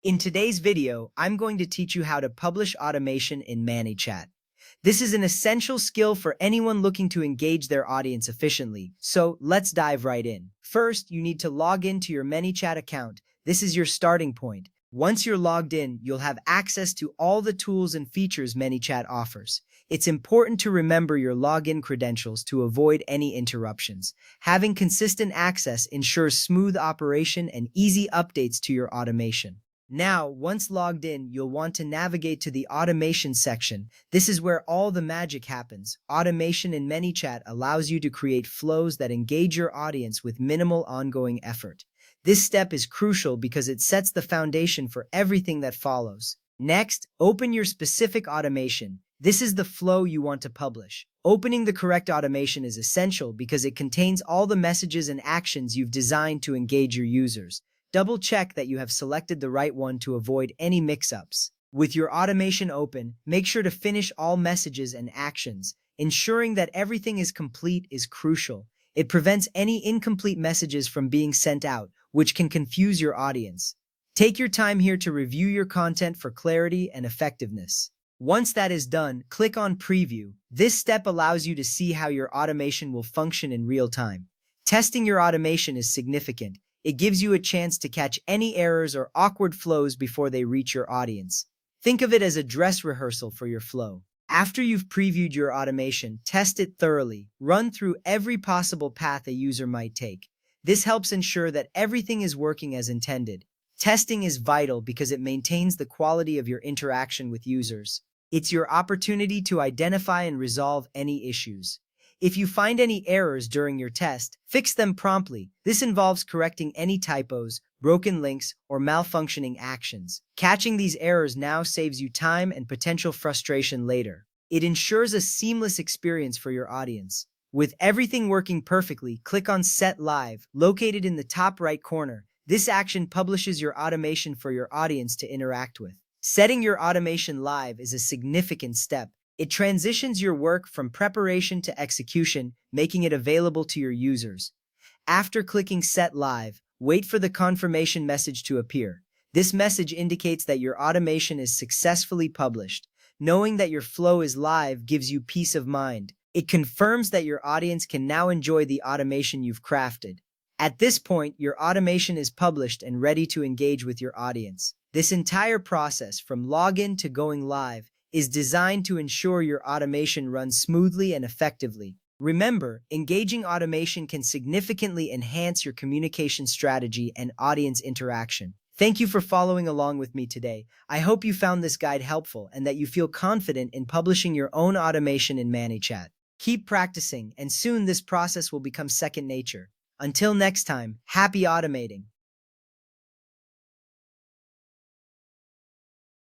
In today's video, I'm going to teach you how to publish automation in ManyChat. This is an essential skill for anyone looking to engage their audience efficiently, so let's dive right in. First, you need to log into your ManyChat account. This is your starting point. Once you're logged in, you'll have access to all the tools and features ManyChat offers. It's important to remember your login credentials to avoid any interruptions. Having consistent access ensures smooth operation and easy updates to your automation. Now, once logged in, you'll want to navigate to the automation section. This is where all the magic happens. Automation in ManyChat allows you to create flows that engage your audience with minimal ongoing effort. This step is crucial because it sets the foundation for everything that follows. Next, open your specific automation. This is the flow you want to publish. Opening the correct automation is essential because it contains all the messages and actions you've designed to engage your users. Double check that you have selected the right one to avoid any mix-ups. With your automation open, make sure to finish all messages and actions. Ensuring that everything is complete is crucial. It prevents any incomplete messages from being sent out, which can confuse your audience. Take your time here to review your content for clarity and effectiveness. Once that is done, click on Preview. This step allows you to see how your automation will function in real time. Testing your automation is significant. It gives you a chance to catch any errors or awkward flows before they reach your audience. Think of it as a dress rehearsal for your flow. After you've previewed your automation, test it thoroughly. Run through every possible path a user might take. This helps ensure that everything is working as intended. Testing is vital because it maintains the quality of your interaction with users. It's your opportunity to identify and resolve any issues. If you find any errors during your test, fix them promptly. This involves correcting any typos, broken links, or malfunctioning actions. Catching these errors now saves you time and potential frustration later. It ensures a seamless experience for your audience. With everything working perfectly, click on Set Live, located in the top right corner. This action publishes your automation for your audience to interact with. Setting your automation live is a significant step. It transitions your work from preparation to execution, making it available to your users. After clicking Set Live, wait for the confirmation message to appear. This message indicates that your automation is successfully published. Knowing that your flow is live gives you peace of mind. It confirms that your audience can now enjoy the automation you've crafted. At this point, your automation is published and ready to engage with your audience. This entire process, from login to going live, is designed to ensure your automation runs smoothly and effectively. Remember, engaging automation can significantly enhance your communication strategy and audience interaction. Thank you for following along with me today. I hope you found this guide helpful and that you feel confident in publishing your own automation in ManyChat. Keep practicing, and soon this process will become second nature. Until next time, happy automating!